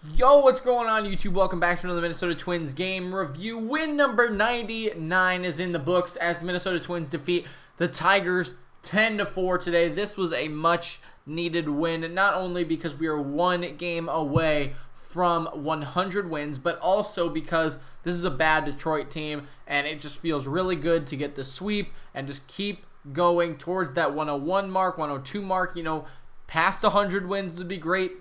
Yo, what's going on, YouTube? Welcome back to another Minnesota Twins game review. Win number 99 is in the books as the Minnesota Twins defeat the Tigers 10-4 today. This was a much-needed win, not only because we are one game away from 100 wins, but also because this is a bad Detroit team, and it just feels really good to get the sweep and just keep going towards that 101 mark, 102 mark. You know, past 100 wins would be great,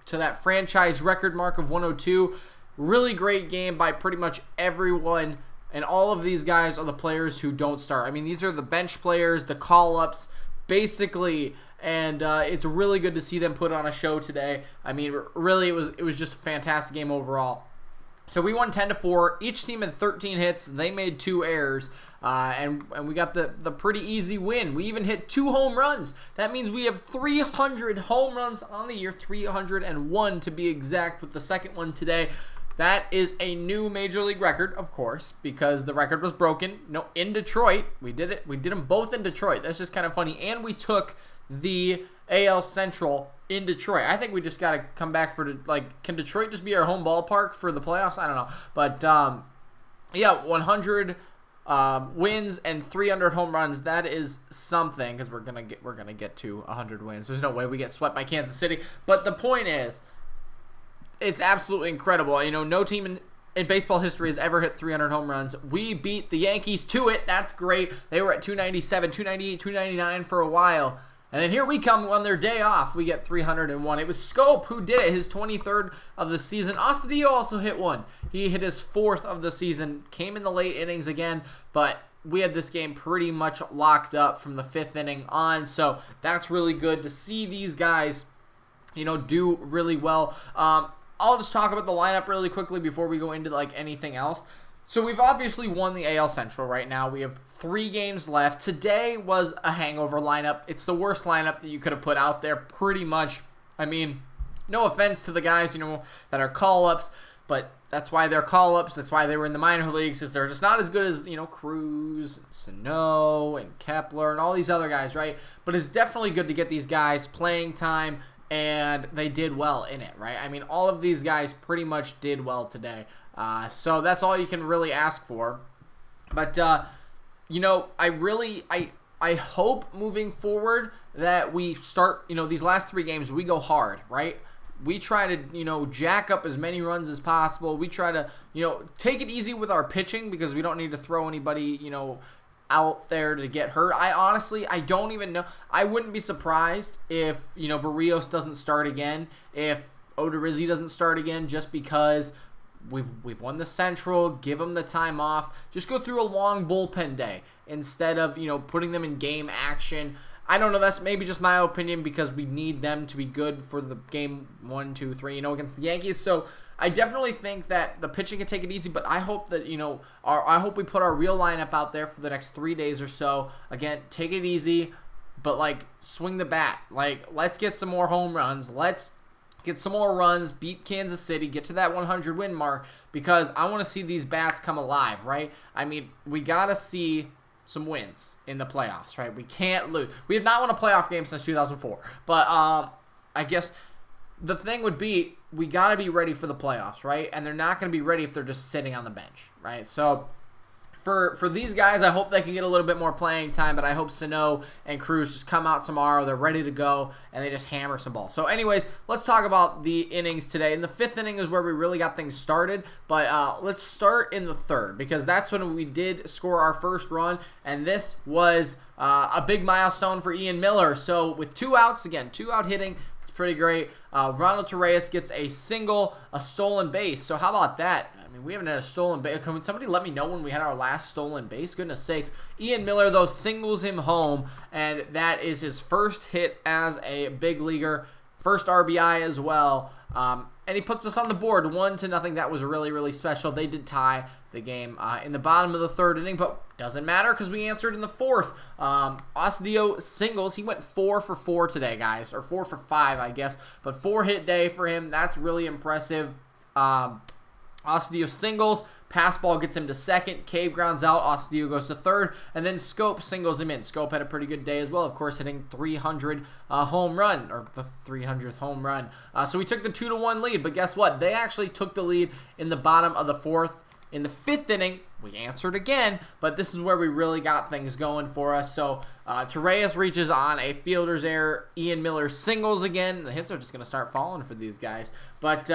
to that franchise record mark of 102. Really great game by pretty much everyone, and all of these guys are the players who don't start. I mean, these are the bench players, the call-ups, basically, and it's really good to see them put on a show today. I mean, really, it was just a fantastic game overall. So we won 10-4. Each team had 13 hits. They made 2 errors, and we got the pretty easy win. We even hit 2 home runs. That means we have 300 home runs on the year, 301 to be exact, with the second one today. That is a new Major League record, of course, because the record was broken. No, in Detroit. We did it. We did them both in Detroit. That's just kind of funny. And we took the AL Central in Detroit. I think we just got to come back for, can Detroit just be our home ballpark for the playoffs? I don't know. But, yeah, 100 wins and 300 home runs. That is something, because we're gonna get to 100 wins. There's no way we get swept by Kansas City. But the point is, it's absolutely incredible. You know, no team in baseball history has ever hit 300 home runs. We beat the Yankees to it. That's great. They were at 297, 298, 299 for a while. And then here we come on their day off. We get 301. It was Schoop who did it, his 23rd of the season. Astudillo also hit one. He hit his 4th of the season. Came in the late innings again, but we had this game pretty much locked up from the 5th inning on. So that's really good to see these guys, you know, do really well. I'll just talk about the lineup really quickly before we go into anything else. So we've obviously won the AL Central right now. We have 3 games left. Today was a hangover lineup. It's the worst lineup that you could have put out there, pretty much. I mean, no offense to the guys, you know, that are call-ups, but that's why they're call-ups. That's why they were in the minor leagues, is they're just not as good as, you know, Cruz, and Sano, and Kepler, and all these other guys, right? But it's definitely good to get these guys playing time, and they did well in it, right? I mean, all of these guys pretty much did well today. So that's all you can really ask for. But, you know, I hope moving forward that we start, you know, these last 3 games, we go hard, right? We try to, you know, jack up as many runs as possible. We try to, you know, take it easy with our pitching, because we don't need to throw anybody, you know, out there to get hurt. I don't even know. I wouldn't be surprised if, you know, Barrios doesn't start again, if Odorizzi doesn't start again, just because we've won the Central. Give them the time off. Just go through a long bullpen day instead of, you know, putting them in game action. I don't know. That's maybe just my opinion, because we need them to be good for the game 1, 2, 3, you know, against the Yankees. So I definitely think that the pitching can take it easy, but I hope that, you know, I hope we put our real lineup out there for the next 3 days or so. Again, take it easy, but, swing the bat. Let's get some more home runs. Let's get some more runs, beat Kansas City, get to that 100 win mark, because I want to see these bats come alive, right? I mean, we got to see some wins in the playoffs, right? We can't lose. We have not won a playoff game since 2004, but I guess the thing would be, we got to be ready for the playoffs, right? And they're not going to be ready if they're just sitting on the bench, right? So for these guys, I hope they can get a little bit more playing time, but I hope Sano and Cruz just come out tomorrow. They're ready to go, and they just hammer some balls. So anyways, let's talk about the innings today. In the 5th inning is where we really got things started, but let's start in the 3rd, because that's when we did score our first run, and this was a big milestone for Ian Miller. So with 2 outs, again, 2-out hitting, it's pretty great. Ronald Torreyes gets a single, a stolen base. So how about that? I mean, we haven't had a stolen base. Can somebody let me know when we had our last stolen base? Goodness sakes. Ian Miller, though, singles him home, and that is his first hit as a big leaguer, first RBI as well. And he puts us on the board 1-0. That was really, really special. They did tie the game in the bottom of the 3rd inning, but doesn't matter because we answered in the 4th. Astudillo singles. He went 4 for 4 today, guys, or 4 for 5, I guess. But 4-hit day for him. That's really impressive. Astudillo singles, pass ball gets him to second, Cave grounds out, Astudillo goes to third, and then Schoop singles him in. Schoop had a pretty good day as well, of course, hitting 300 home run, or the 300th home run. So we took the 2-1 lead, but guess what? They actually took the lead in the bottom of the fourth. In the fifth inning, we answered again, but this is where we really got things going for us. So Torres reaches on a fielder's error. Ian Miller singles again. The hits are just going to start falling for these guys. But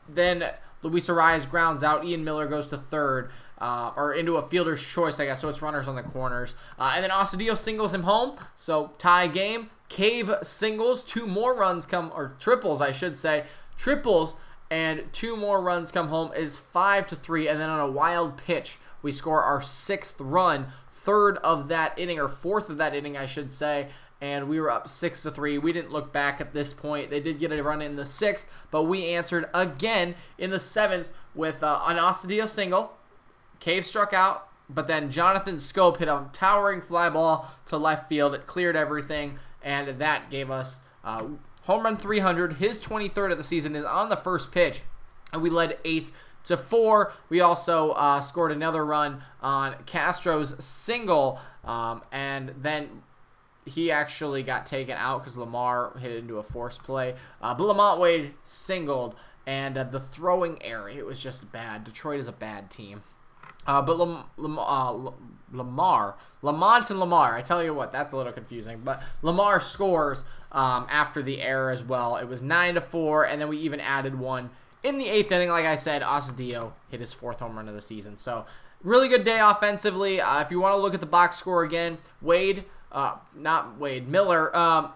then Luis Arias grounds out. Ian Miller goes to third, or into a fielder's choice, I guess. So it's runners on the corners. And then Astudillo singles him home. So tie game. Cave singles. 2 more runs come, or triples, I should say. Triples, and 2 more runs come home. Is 5-3. And then on a wild pitch, we score our 6th run. 3rd of that inning, or 4th of that inning, I should say. And we were up 6-3. We didn't look back at this point. They did get a run in the 6th, but we answered again in the 7th with an Astudillo single. Cave struck out, but then Jonathon Schoop hit a towering fly ball to left field. It cleared everything, and that gave us home run 300. His 23rd of the season is on the first pitch, and we led 8-4. We also scored another run on Castro's single, and then he actually got taken out because Lamar hit it into a force play. But Lamont Wade singled, and the throwing error, it was just bad. Detroit is a bad team. But Lamont and Lamar, I tell you what, that's a little confusing. But Lamar scores after the error as well. It was 9-4, and then we even added one in the 8th inning. Like I said, Astudillo hit his 4th home run of the season. So really good day offensively. If you want to look at the box score again, Miller,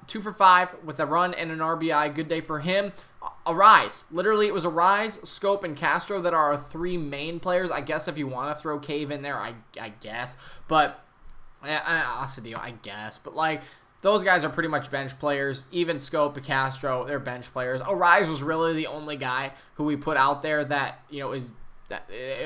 2 for 5 with a run and an RBI. Good day for him. Arise. Literally, it was Arise, Schoop, and Castro that are our 3 main players. I guess if you want to throw Cave in there, I guess. But, Astudillo, I guess. But, like, those guys are pretty much bench players. Even Schoop and Castro, they're bench players. Arise was really the only guy who we put out there that,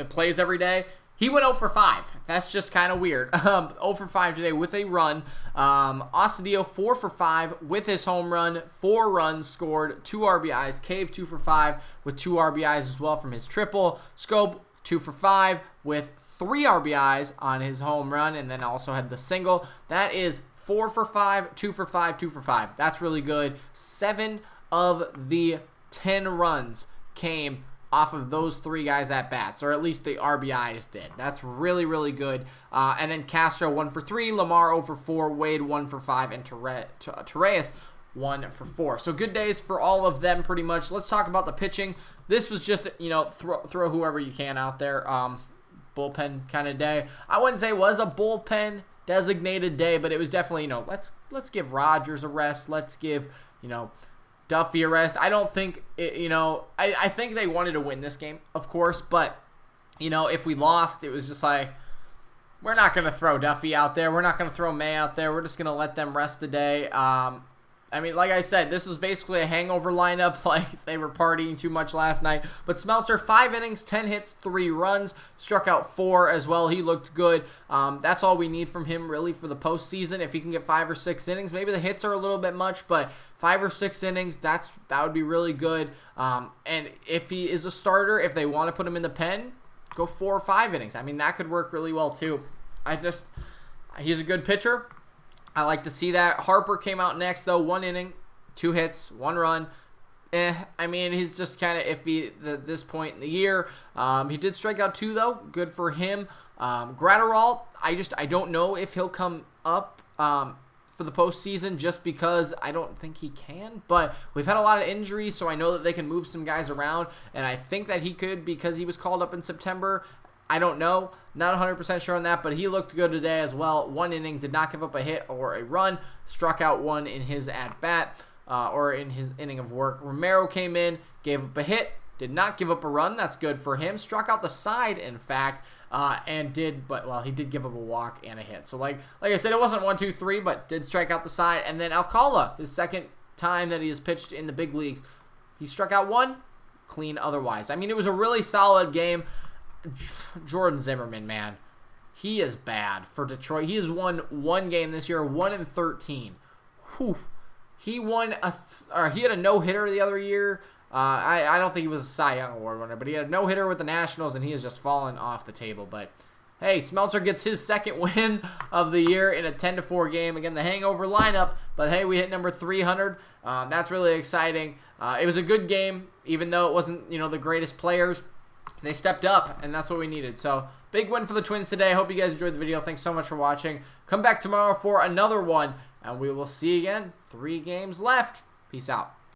plays every day. He went 0 for 5. That's just kind of weird. 0 for 5 today with a run. Astudillo 4 for 5 with his home run. 4 runs scored, 2 RBIs. Cave 2 for 5 with 2 RBIs as well from his triple. Schoop 2 for 5 with 3 RBIs on his home run, and then also had the single. That is 4 for 5, 2 for 5, 2 for 5. That's really good. 7 of the 10 runs came off of those 3 guys at bats, or at least the RBIs did. That's really, really good. And then Castro 1 for 3, Lamar 0 for 4, Wade 1 for 5, and Torres 1 for 4. So good days for all of them pretty much. Let's talk about the pitching. This was just, throw whoever you can out there. Bullpen kind of day. I wouldn't say it was a bullpen designated day, but it was definitely, let's give Rogers a rest. Let's give, Duffy a rest. I don't think, I think they wanted to win this game, of course, but, if we lost, it was just like, we're not going to throw Duffy out there. We're not going to throw May out there. We're just going to let them rest the day. Like I said, this was basically a hangover lineup, like they were partying too much last night. But Smeltzer, 5 innings, 10 hits, 3 runs, struck out 4 as well. He looked good. That's all we need from him, really, for the postseason. If he can get 5 or 6 innings, maybe the hits are a little bit much, but 5 or 6 innings, that would be really good. And if he is a starter, if they want to put him in the pen, go 4 or 5 innings. That could work really well, too. He's a good pitcher. I like to see that. Harper came out next, though. 1 inning, 2 hits, 1 run. He's just kind of iffy at this point in the year. He did strike out 2, though. Good for him. Gratterall, I don't know if he'll come up for the postseason just because I don't think he can. But we've had a lot of injuries, so I know that they can move some guys around. And I think that he could because he was called up in September. I don't know. Not 100% sure on that, but he looked good today as well. 1 inning, did not give up a hit or a run. Struck out 1 in his at-bat, or in his inning of work. Romero came in, gave up a hit, did not give up a run. That's good for him. Struck out the side, in fact, he did give up a walk and a hit. So, like I said, it wasn't 1, 2, 3, but did strike out the side. And then Alcala, his second time that he has pitched in the big leagues, he struck out 1, clean otherwise. It was a really solid game. Jordan Zimmerman, man, he is bad for Detroit. He has won 1 game this year, 1-13. Whew. He had a no-hitter the other year. I don't think he was a Cy Young Award winner, but he had a no-hitter with the Nationals, and he has just fallen off the table. But hey, Smeltzer gets his second win of the year in a 10-4 game. Again, the hangover lineup, but hey, we hit number 300. That's really exciting. It was a good game, even though it wasn't, the greatest players. They stepped up, and that's what we needed. So, big win for the Twins today. I hope you guys enjoyed the video. Thanks so much for watching. Come back tomorrow for another one, and we will see you again. 3 games left. Peace out.